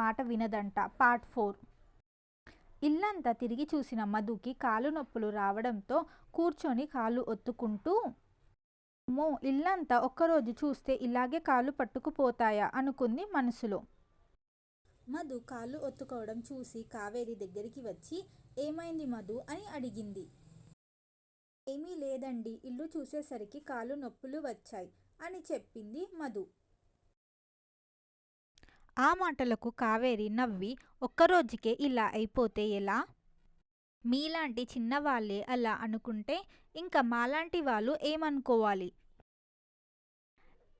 మాట వినదంట. పార్ట్ 4. ఇల్లంతా తిరిగి చూసిన మధుకి కాలు నొప్పులు రావడంతో కూర్చొని కాళ్ళు ఒత్తుకుంటూ, అమ్మో, ఇల్లంతా ఒక్కరోజు చూస్తే ఇలాగే కాళ్ళు పట్టుకుపోతాయా అనుకుంది మనసులో. మధు కాళ్ళు ఒత్తుకోవడం చూసి కావేరి దగ్గరికి వచ్చి, ఏమైంది మధు అని అడిగింది. ఏమీ లేదండి, ఇల్లు చూసేసరికి కాళ్ళు నొప్పులు వచ్చాయి అని చెప్పింది మధు. ఆ మాటలకు కావేరి నవ్వి, ఒక్కరోజుకే ఇలా అయిపోతే ఎలా? మీలాంటి చిన్నవాళ్ళే అలా అనుకుంటే ఇంకా మాలాంటి వాళ్ళు ఏమనుకోవాలి?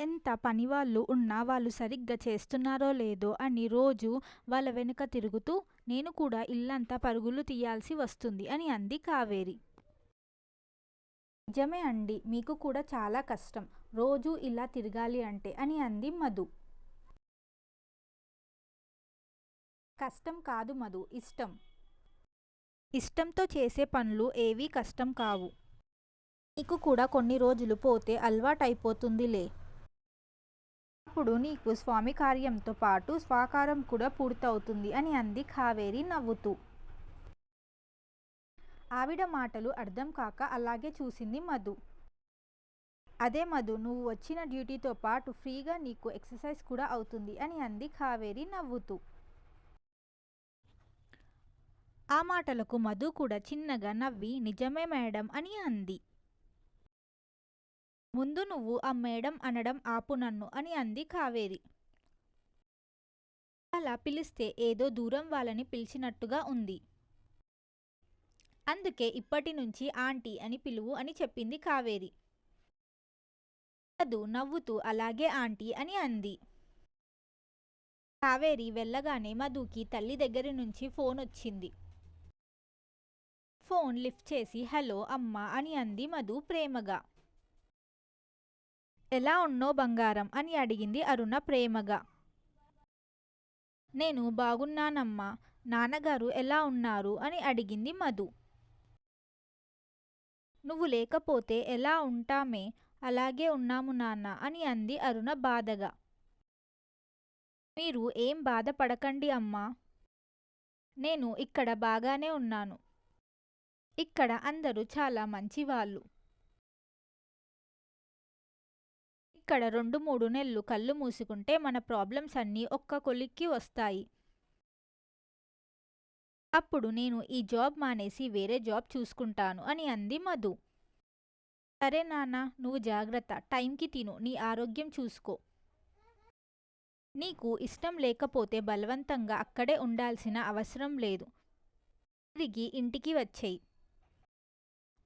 ఎంత పనివాళ్ళు ఉన్నా వాళ్ళు సరిగ్గా చేస్తున్నారో లేదో అని రోజు వాళ్ళ వెనుక తిరుగుతూ నేను కూడా ఇల్లంతా పరుగులు తీయాల్సి వస్తుంది అని అంది కావేరి. నిజమే అండి, మీకు కూడా చాలా కష్టం రోజు ఇలా తిరగాలి అంటే అని అంది మధు. కష్టం కాదు మధు, ఇష్టం. ఇష్టంతో చేసే పనులు ఏవీ కష్టం కావు. నీకు కూడా కొన్ని రోజులు పోతే అలవాటైపోతుందిలే. అప్పుడు నీకు స్వామి కార్యంతో పాటు స్వాకారం కూడా పూర్తవుతుంది అని అంది కావేరి నవ్వుతూ. ఆవిడ మాటలు అర్థం కాక అలాగే చూసింది మధు. అదే మధు, నువ్వు వచ్చిన డ్యూటీతో పాటు ఫ్రీగా నీకు ఎక్సర్సైజ్ కూడా అవుతుంది అని అంది కావేరి నవ్వుతూ. ఆ మాటలకు మధు కూడా చిన్నగా నవ్వి నిజమే మేడం అని అంది. ముందు నువ్వు ఆ మేడం అనడం ఆపు నన్ను అని అంది కావేరి. అలా పిలిస్తే ఏదో దూరం వాళ్ళని పిలిచినట్టుగా ఉంది. అందుకే ఇప్పటి నుంచి ఆంటీ అని పిలువు అని చెప్పింది కావేరి. మధు నవ్వుతూ అలాగే ఆంటీ అని అంది. కావేరి వెళ్ళగానే మధుకి తల్లి దగ్గర నుంచి ఫోన్ వచ్చింది. ఫోన్ లిఫ్ట్ చేసి హలో అమ్మా అని అంది మధు ప్రేమగా. ఎలా ఉన్నో బంగారం అని అడిగింది అరుణ ప్రేమగా. నేను బాగున్నానమ్మా, నాన్నగారు ఎలా ఉన్నారు అని అడిగింది మధు. నువ్వు లేకపోతే ఎలా ఉంటామే, అలాగే ఉన్నాము నాన్న అని అంది అరుణ బాధగా. మీరు ఏం బాధపడకండి అమ్మా, నేను ఇక్కడ బాగానే ఉన్నాను. ఇక్కడ అందరూ చాలా మంచివాళ్ళు. ఇక్కడ 2-3 నెలలు కళ్ళు మూసుకుంటే మన ప్రాబ్లమ్స్ అన్నీ ఒక్క కొలిక్కి వస్తాయి. అప్పుడు నేను ఈ జాబ్ మానేసి వేరే జాబ్ చూసుకుంటాను అని అంది మధు. సరే నాన్న, నువ్వు జాగ్రత్త, టైంకి తిను, నీ ఆరోగ్యం చూసుకో. నీకు ఇష్టం లేకపోతే బలవంతంగా అక్కడే ఉండాల్సిన అవసరం లేదు. తిరిగి ఇంటికి వచ్చేయి.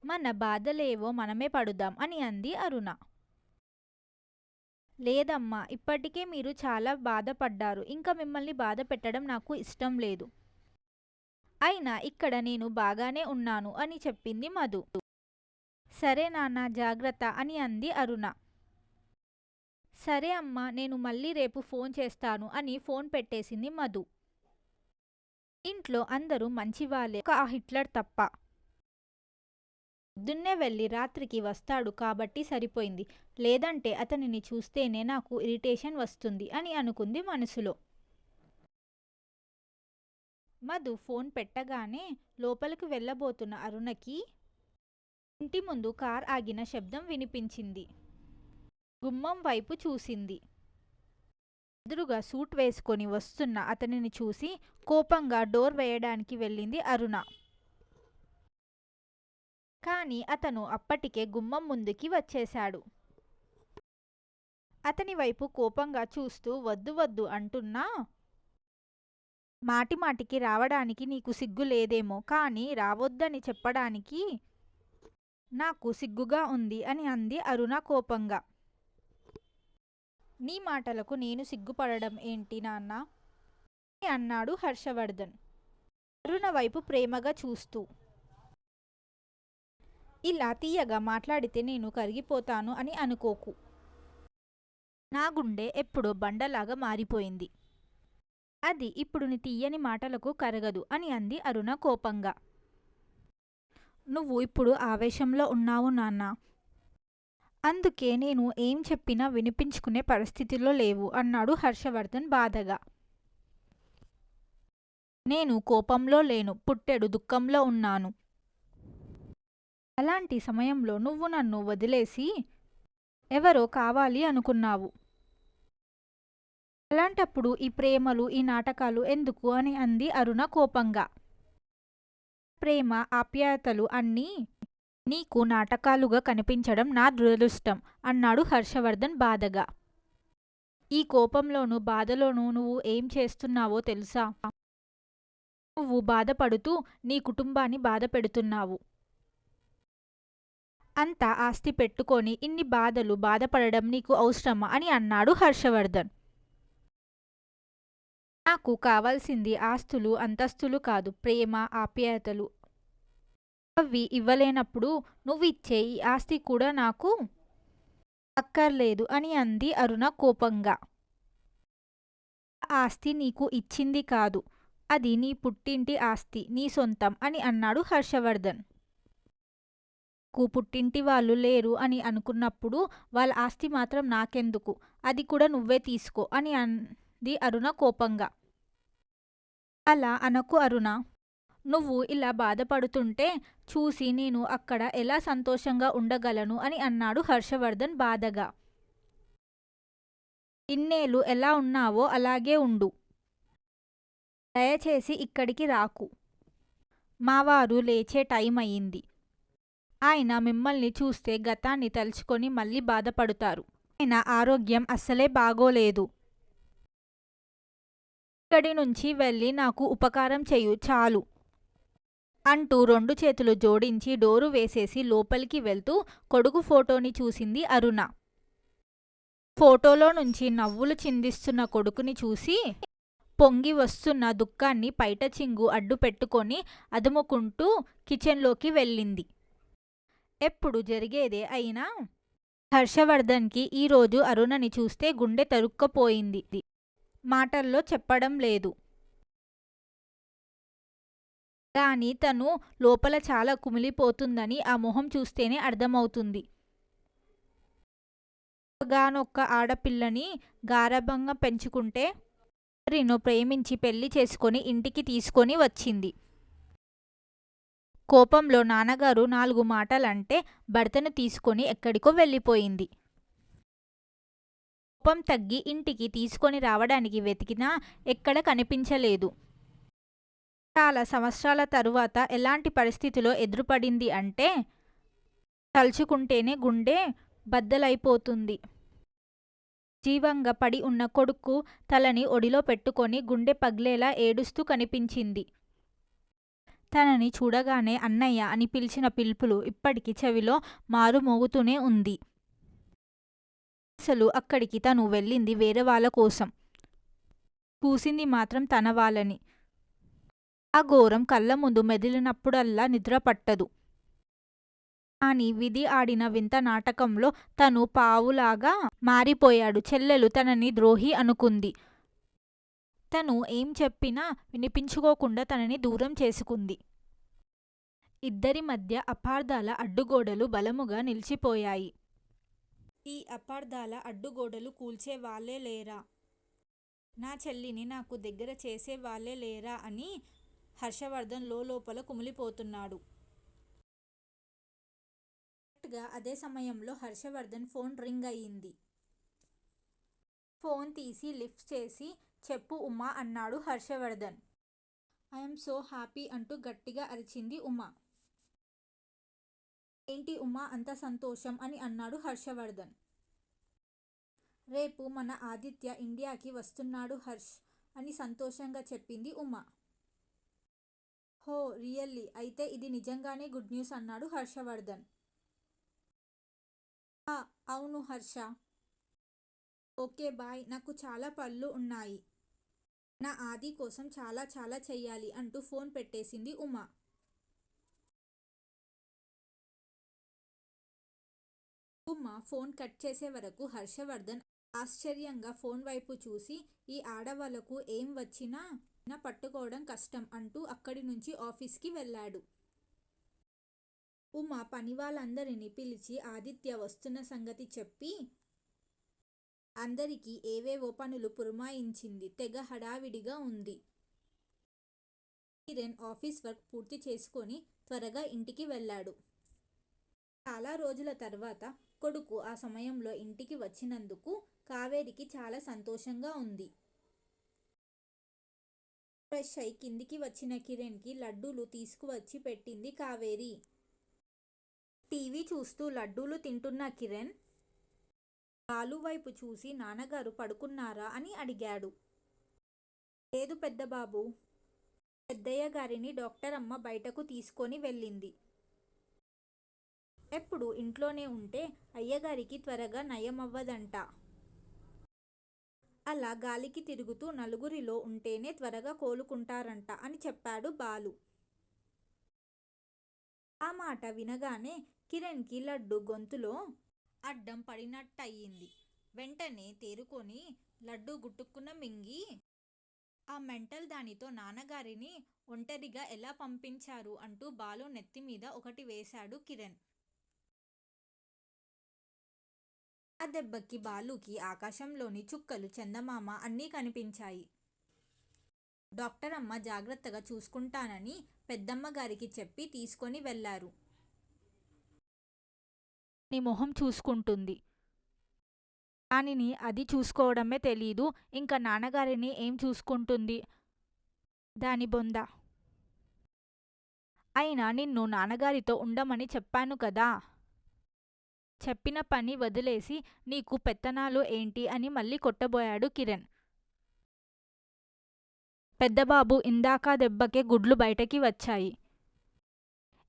మన బాధలేవో మనమే పడుదాం అని అంది అరుణ. లేదమ్మా, ఇప్పటికే మీరు చాలా బాధపడ్డారు, ఇంకా మిమ్మల్ని బాధ పెట్టడం నాకు ఇష్టం లేదు. అయినా ఇక్కడ నేను బాగానే ఉన్నాను అని చెప్పింది మధు. సరే నాన్న, జాగ్రత్త అని అంది అరుణ. సరే అమ్మా, నేను మళ్ళీ రేపు ఫోన్ చేస్తాను అని ఫోన్ పెట్టేసింది మధు. ఇంట్లో అందరూ మంచివాళ్ళే, ఒక ఆ హిట్లర్ తప్ప. పొద్దున్నే వెళ్ళి రాత్రికి వస్తాడు కాబట్టి సరిపోయింది, లేదంటే అతనిని చూస్తేనే నాకు ఇరిటేషన్ వస్తుంది అని అనుకుంది మనసులో. మధు ఫోన్ పెట్టగానే లోపలికి వెళ్ళబోతున్న అరుణకి ఇంటి ముందు కార్ ఆగిన శబ్దం వినిపించింది. గుమ్మం వైపు చూసింది. ఎదురుగా సూట్ వేసుకొని వస్తున్న అతనిని చూసి కోపంగా డోర్ వేయడానికి వెళ్ళింది అరుణ. కానీ అతను అప్పటికే గుమ్మం ముందుకి వచ్చేశాడు. అతని వైపు కోపంగా చూస్తూ వద్దు వద్దు అంటున్నా, మాటిమాటికి రావడానికి నీకు సిగ్గు లేదేమో, కానీ రావద్దని చెప్పడానికి నాకు సిగ్గుగా ఉంది అని అంది అరుణ కోపంగా. నీ మాటలకు నేను సిగ్గుపడడం ఏంటి నాన్న అని అన్నాడు హర్షవర్ధన్ అరుణ వైపు ప్రేమగా చూస్తూ. ఇలా తీయగా మాట్లాడితే నేను కరిగిపోతాను అని అనుకోకు. నా గుండె ఎప్పుడో బండలాగా మారిపోయింది, అది ఇప్పుడు నీ తీయని మాటలకు కరగదు అని అంది అరుణ కోపంగా. నువ్వు ఇప్పుడు ఆవేశంలో ఉన్నావు నాన్న, అందుకే నేను ఏం చెప్పినా వినిపించుకునే పరిస్థితిలో లేవు అన్నాడు హర్షవర్ధన్ బాధగా. నేను కోపంలో లేను, పుట్టెడు దుఃఖంలో ఉన్నాను. అలాంటి సమయంలో నువ్వు నన్ను వదిలేసి ఎవరో కావాలి అనుకున్నావు. అలాంటప్పుడు ఈ ప్రేమలు, ఈ నాటకాలు ఎందుకు అని అంది అరుణ కోపంగా. ప్రేమ, ఆప్యాయతలు అన్నీ నీకు నాటకాలుగా కనిపించడం నా దురదృష్టం అన్నాడు హర్షవర్ధన్ బాధగా. ఈ కోపంలోనూ బాధలోనూ నువ్వు ఏం చేస్తున్నావో తెలుసా? నువ్వు బాధపడుతూ నీ కుటుంబాన్ని బాధ పెడుతున్నావు. అంత ఆస్తి పెట్టుకొని ఇన్ని బాధపడడం నీకు అవసరమా అని అన్నాడు హర్షవర్ధన్. నాకు కావాల్సింది ఆస్తులు, అంతస్తులు కాదు, ప్రేమ, ఆప్యాయతలు. అవి ఇవ్వలేనప్పుడు నువ్విచ్చే ఈ ఆస్తి కూడా నాకు అక్కర్లేదు అని అంది అరుణ కోపంగా. ఆస్తి నీకు ఇచ్చింది కాదు, అది నీ పుట్టింటి ఆస్తి, నీ సొంతం అని అన్నాడు హర్షవర్ధన్. పుట్టింటి వాళ్ళు లేరు అని అనుకున్నప్పుడు వాళ్ళ ఆస్తి మాత్రం నాకెందుకు, అది కూడా నువ్వే తీసుకో అని అంది అరుణ కోపంగా. అలా అనకు అరుణ, నువ్వు ఇలా బాధపడుతుంటే చూసి నేను అక్కడ ఎలా సంతోషంగా ఉండగలను అని అన్నాడు హర్షవర్ధన్ బాధగా. ఇన్నేళ్ళు ఎలా ఉన్నావో అలాగే ఉండు, దయచేసి ఇక్కడికి రాకు. మావారు లేచే టైం అయింది. ఆయన మిమ్మల్ని చూస్తే గతాన్ని తలుచుకొని మళ్ళీ బాధపడతారు. ఆయన ఆరోగ్యం అస్సలే బాగోలేదు. ఇక్కడి నుంచి వెళ్ళి నాకు ఉపకారం చెయ్యు చాలు అంటూ 2 చేతులు జోడించి డోరు వేసేసి లోపలికి వెళ్తూ కొడుకు ఫోటోని చూసింది అరుణ. ఫోటోలో నుంచి నవ్వులు చిందిస్తున్న కొడుకుని చూసి పొంగి వస్తున్న దుఃఖాన్ని పైట చింగు అడ్డు పెట్టుకొని అదుముకుంటూ కిచెన్లోకి వెళ్ళింది. ఎప్పుడు జరిగేదే అయినా హర్షవర్ధన్కి ఈరోజు అరుణని చూస్తే గుండె తరుక్కపోయింది. మాటల్లో చెప్పడం లేదు, కానీ తను లోపల చాలా కుమిలిపోతుందని ఆ మొహం చూస్తేనే అర్థమవుతుంది. గానొక్క ఆడపిల్లని గారాబంగా పెంచుకుంటే రిను ప్రేమించి పెళ్లి చేసుకొని ఇంటికి తీసుకొని వచ్చింది. కోపంలో నాన్నగారు 4 మాటలంటే భర్తను తీసుకొని ఎక్కడికో వెళ్ళిపోయింది. కోపం తగ్గి ఇంటికి తీసుకొని రావడానికి వెతికినా ఎక్కడ కనిపించలేదు. చాలా సంవత్సరాల తరువాత ఎలాంటి పరిస్థితిలో ఎదురుపడింది అంటే తలుచుకుంటేనే గుండె బద్దలైపోతుంది. జీవంగా పడి ఉన్న కొడుకు తలని ఒడిలో పెట్టుకొని గుండె పగిలేలా ఏడుస్తూ కనిపించింది. తనని చూడగానే అన్నయ్య అని పిలిచిన పిలుపులు ఇప్పటికీ చెవిలో మారుమోగుతూనే ఉంది. అసలు అక్కడికి తను వెళ్ళింది వేరే వాళ్ళ కోసం, చూసింది మాత్రం తన వాళ్ళని. ఆ ఘోరం కళ్ళ ముందు మెదిలినప్పుడల్లా నిద్ర పట్టదు. కానీ విధి ఆడిన వింత నాటకంలో తను పావులాగా మారిపోయాడు. చెల్లెలు తనని ద్రోహి అనుకుంది. తను ఏం చెప్పినా వినిపించుకోకుండా తనని దూరం చేసుకుంది. ఇద్దరి మధ్య అపార్థాల అడ్డుగోడలు బలముగా నిలిచిపోయాయి. ఈ అపార్థాల అడ్డుగోడలు కూల్చే వాళ్ళే లేరా, నా చెల్లిని నాకు దగ్గర చేసే వాళ్ళే లేరా అని హర్షవర్ధన్ లోపల కుమిలిపోతున్నాడు. అదే సమయంలో హర్షవర్ధన్ ఫోన్ రింగ్ అయ్యింది. ఫోన్ తీసి లిఫ్ట్ చేసి చెప్పు ఉమా అన్నాడు హర్షవర్ధన్. ఐఎమ్ సో హ్యాపీ అంటూ గట్టిగా అరిచింది ఉమా. ఏంటి ఉమా అంత సంతోషం అని అన్నాడు హర్షవర్ధన్. రేపు మన ఆదిత్య ఇండియాకి వస్తున్నాడు హర్ష్ అని సంతోషంగా చెప్పింది ఉమా. హో రియల్లీ, అయితే ఇది నిజంగానే గుడ్ న్యూస్ అన్నాడు హర్షవర్ధన్. అవును హర్ష, ఓకే బాయ్, నాకు చాలా పనులు ఉన్నాయి, నా ఆది కోసం చాలా చాలా చెయ్యాలి అంటూ ఫోన్ పెట్టేసింది ఉమా. ఉమా ఫోన్ కట్ చేసే వరకు హర్షవర్ధన్ ఆశ్చర్యంగా ఫోన్ వైపు చూసి ఈ ఆడవాళ్లకు ఏం వచ్చినా పట్టుకోవడం కష్టం అంటూ అక్కడి నుంచి ఆఫీస్కి వెళ్ళాడు. ఉమా పని వాళ్ళందరినీ పిలిచి ఆదిత్య వస్తున్న సంగతి చెప్పి అందరికీ ఏవేవో పనులు పురమాయించింది. తెగ హడావిడిగా ఉంది. కిరణ్ ఆఫీస్ వర్క్ పూర్తి చేసుకొని త్వరగా ఇంటికి వెళ్ళాడు. చాలా రోజుల తర్వాత కొడుకు ఆ సమయంలో ఇంటికి వచ్చినందుకు కావేరికి చాలా సంతోషంగా ఉంది. ఫ్రెష్ అయి కిందికి వచ్చిన కిరణ్కి లడ్డూలు తీసుకువచ్చి పెట్టింది కావేరి. టీవీ చూస్తూ లడ్డూలు తింటున్న కిరణ్ బాలు వైపు చూసి నాన్నగారు పడుకున్నారా అని అడిగాడు. లేదు పెద్దబాబు, పెద్దయ్య గారిని డాక్టర్ అమ్మ బయటకు తీసుకొని వెళ్ళింది. ఎప్పుడు ఇంట్లోనే ఉంటే అయ్యగారికి త్వరగా నయమవ్వదంట. అలా గాలికి తిరుగుతూ నలుగురిలో ఉంటేనే త్వరగా కోలుకుంటారంట అని చెప్పాడు బాలు. ఆ మాట వినగానే కిరణ్కి లడ్డు గొంతులో అడ్డం పడినట్టయింది. వెంటనే తేరుకొని లడ్డు గుట్టుక్కున మింగి ఆ మెంటల్ దానితో నాన్నగారిని ఒంటరిగా ఎలా పంపించారు అంటూ బాలు నెత్తిమీద ఒకటి వేశాడు కిరణ్. ఆ దెబ్బకి బాలుకి ఆకాశంలోని చుక్కలు, చందమామ అన్నీ కనిపించాయి. డాక్టర్ అమ్మ జాగ్రత్తగా చూసుకుంటానని పెద్దమ్మ గారికి చెప్పి తీసుకొని వెళ్లారు. నీ మొహం చూసుకుంటుంది, దానిని అది చూసుకోవడమే తెలీదు, ఇంకా నాన్నగారిని ఏం చూసుకుంటుంది దాని బొంద. అయినా నిన్ను నాన్నగారితో ఉండమని చెప్పాను కదా. చెప్పిన పని వదిలేసి నీకు పెత్తనాలు ఏంటి అని మళ్ళీ కొట్టబోయాడు కిరణ్. పెద్దబాబు, ఇందాక దెబ్బకే గుడ్లు బయటకి వచ్చాయి.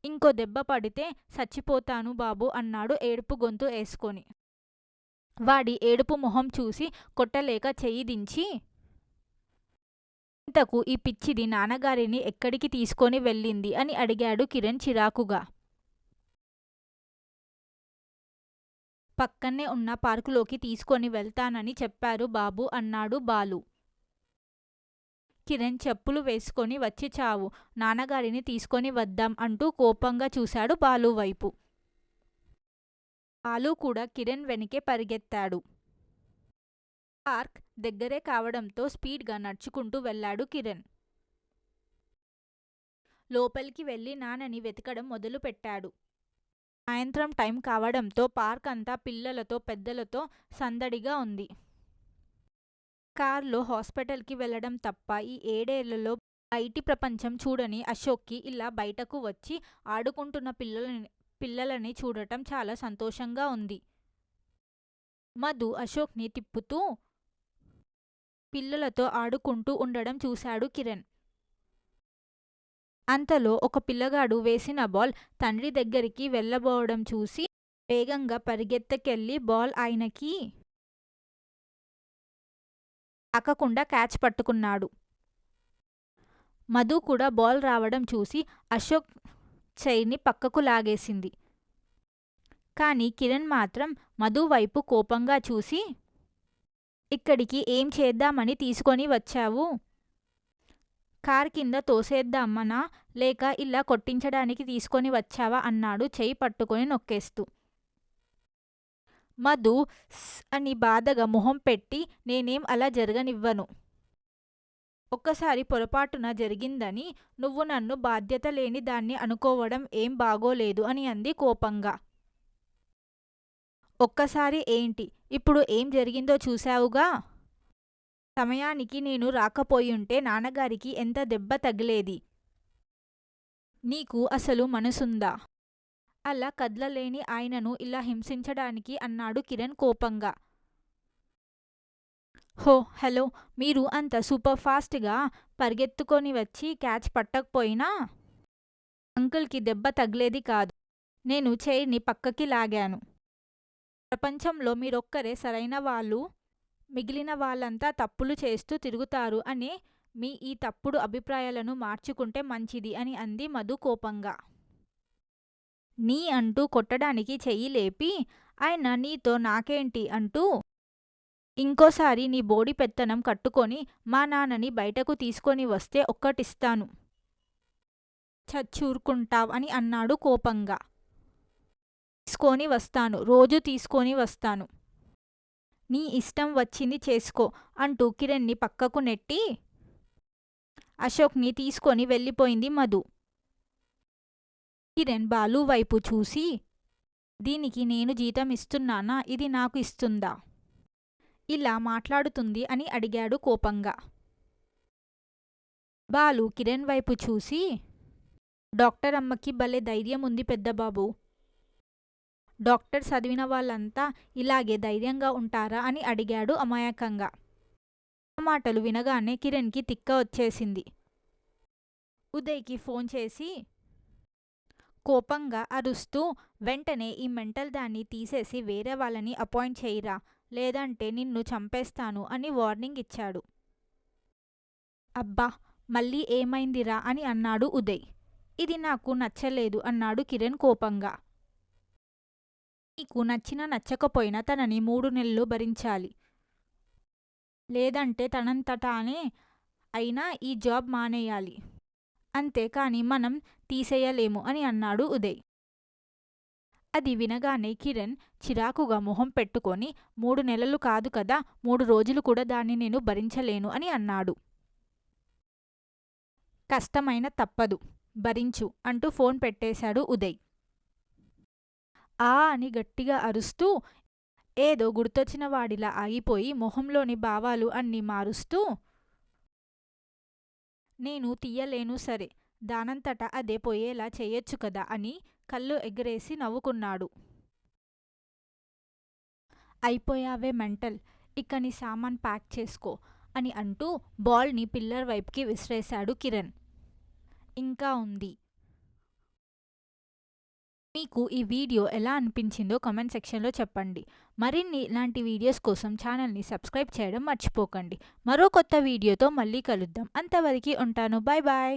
ఇంకో దెబ్బ పడితే చచ్చిపోతాను బాబు అన్నాడు ఏడుపు గొంతు వేసుకొని. వాడి ఏడుపు మొహం చూసి కొట్టలేక చెయ్యి దించి, ఇంతకు ఈ పిచ్చిది నాన్నగారిని ఎక్కడికి తీసుకొని వెళ్ళింది అని అడిగాడు కిరణ్ చిరాకుగా. పక్కనే ఉన్న పార్కులోకి తీసుకొని వెళ్తానని చెప్పారు బాబు అన్నాడు బాలు. కిరణ్ చెప్పులు వేసుకొని వచ్చి చావు, నాన్నగారిని తీసుకొని వద్దాం అంటూ కోపంగా చూశాడు బాలు వైపు. బాలు కూడా కిరణ్ వెనకే పరిగెత్తాడు. పార్క్ దగ్గరే కావడంతో స్పీడ్గా నడుచుకుంటూ వెళ్ళాడు కిరణ్. లోపలికి వెళ్ళి నాన్నని వెతకడం మొదలుపెట్టాడు. సాయంత్రం టైం కావడంతో పార్క్ అంతా పిల్లలతో పెద్దలతో సందడిగా ఉంది. కార్లో హాస్పిటల్కి వెళ్ళడం తప్ప ఈ 7 ఏళ్లలో బయటి ప్రపంచం చూడని అశోక్కి ఇలా బయటకు వచ్చి ఆడుకుంటున్న పిల్లలని చూడటం చాలా సంతోషంగా ఉంది. మధు అశోక్ని తిప్పుతూ పిల్లలతో ఆడుకుంటూ ఉండడం చూశాడు కిరణ్. అంతలో ఒక పిల్లగాడు వేసిన బాల్ తండ్రి దగ్గరికి వెళ్ళబోవడం చూసి వేగంగా పరిగెత్తకెళ్ళి బాల్ ఆయనకి తాకకుండా క్యాచ్ పట్టుకున్నాడు. మధు కూడా బాల్ రావడం చూసి అశోక్ చైర్ని పక్కకు లాగేసింది. కానీ కిరణ్ మాత్రం మధు వైపు కోపంగా చూసి, ఇక్కడికి ఏం చేద్దామని తీసుకొని వచ్చావు? కార్ కింద తోసేద్దామనా లేక ఇలా కొట్టించడానికి తీసుకొని వచ్చావా అన్నాడు చెయ్యి పట్టుకొని నొక్కేస్తూ. మధు అని బాధగా మొహం పెట్టి, నేనేం అలా జరగనివ్వను. ఒక్కసారి పొరపాటున జరిగిందని నువ్వు నన్ను బాధ్యత లేని దాన్ని అనుకోవడం ఏం బాగోలేదు అని అంది కోపంగా. ఒక్కసారి ఏంటి, ఇప్పుడు ఏం జరిగిందో చూశావుగా. సమయానికి నేను రాకపోయుంటే నాన్నగారికి ఎంత దెబ్బ తగిలేది. నీకు అసలు మనసుందా? అలా కదలలేని ఆయనను ఇలా హింసించడానికి అన్నాడు కిరణ్ కోపంగా. హలో, మీరు అంత సూపర్ ఫాస్ట్గా పరిగెత్తుకొని వచ్చి క్యాచ్ పట్టకపోయినా అంకుల్కి దెబ్బ తగిలేది కాదు. నేను చైర్ని పక్కకి లాగాను. ప్రపంచంలో మీరొక్కరే సరైన వాళ్ళు, మిగిలిన వాళ్ళంతా తప్పులు చేస్తూ తిరుగుతారు అనే మీ ఈ తప్పుడు అభిప్రాయాలను మార్చుకుంటే మంచిది అని అంది మధు కోపంగా. నీ అంటూ కొట్టడానికి చెయ్యి లేపి, ఆయన నీతో నాకేంటి అంటూ ఇంకోసారి నీ బోడి పెత్తనం కట్టుకొని మా నాన్నని బయటకు తీసుకొని వస్తే ఒక్కటిస్తాను, చచ్చూరుకుంటావ్ అని అన్నాడు కోపంగా. తీసుకొని వస్తాను, రోజు తీసుకొని వస్తాను, నీ ఇష్టం వచ్చింది చేసుకో అంటూ కిరణ్ని పక్కకు నెట్టి అశోక్ని తీసుకొని వెళ్ళిపోయింది మధు. కిరణ్ బాలు వైపు చూసి, దీనికి నేను జీతం ఇస్తున్నానా, ఇది నాకు ఇస్తుందా, ఇలా మాట్లాడుతుంది అని అడిగాడు కోపంగా. బాలు కిరణ్ వైపు చూసి, డాక్టర్ అమ్మకి భలే ధైర్యం ఉంది పెద్దబాబు. డాక్టర్ చదివిన వాళ్ళంతా ఇలాగే ధైర్యంగా ఉంటారా అని అడిగాడు అమాయకంగా. ఆ మాటలు వినగానే కిరణ్కి తిక్క వచ్చేసింది. ఉదయ్కి ఫోన్ చేసి కోపంగా అరుస్తూ, వెంటనే ఈ మెంటల్ దాన్ని తీసేసి వేరే వాళ్ళని అపాయింట్ చేయిరా, లేదంటే నిన్ను చంపేస్తాను అని వార్నింగ్ ఇచ్చాడు. అబ్బా, మళ్ళీ ఏమైందిరా అని అన్నాడు ఉదయ్. ఇది నాకు నచ్చలేదు అన్నాడు కిరణ్ కోపంగా. నీకు నచ్చినా నచ్చకపోయినా తనని 3 నెలలు భరించాలి, లేదంటే తనంతటానే అయినా ఈ జాబ్ మానేయాలి, అంతేకాని మనం తీసేయలేము అని అన్నాడు ఉదయ్. అది వినగానే కిరణ్ చిరాకుగా మొహం పెట్టుకొని, 3 నెలలు కాదు కదా, 3 రోజులు కూడా దాన్ని నేను భరించలేను అని అన్నాడు. కష్టమైన తప్పదు, భరించు అంటూ ఫోన్ పెట్టేశాడు ఉదయ్. ఆ అని గట్టిగా అరుస్తూ, ఏదో గుర్తొచ్చిన వాడిలా ఆగిపోయి మొహంలోని భావాలు అన్నీ మారుస్తూ, నేను తీయలేను సరే, దానంతటా అదే పోయేలా చేయొచ్చు కదా అని కళ్ళు ఎగరేసి నవ్వుకున్నాడు. అయిపోయావే మెంటల్, ఇక నీ సామాన్ ప్యాక్ చేసుకో అని అంటూ బాల్ని పిల్లర్ వైపుకి విసిరేశాడు కిరణ్. ఇంకా ఉంది. మీకు ఈ వీడియో ఎలా అనిపించిందో కామెంట్ సెక్షన్లో చెప్పండి. మరిన్ని ఇలాంటి వీడియోస్ కోసం ఛానల్ని సబ్స్క్రైబ్ చేయడం మర్చిపోకండి. మరో కొత్త వీడియోతో మళ్ళీ కలుద్దాం. అంతవరకు ఉంటాను. Bye bye.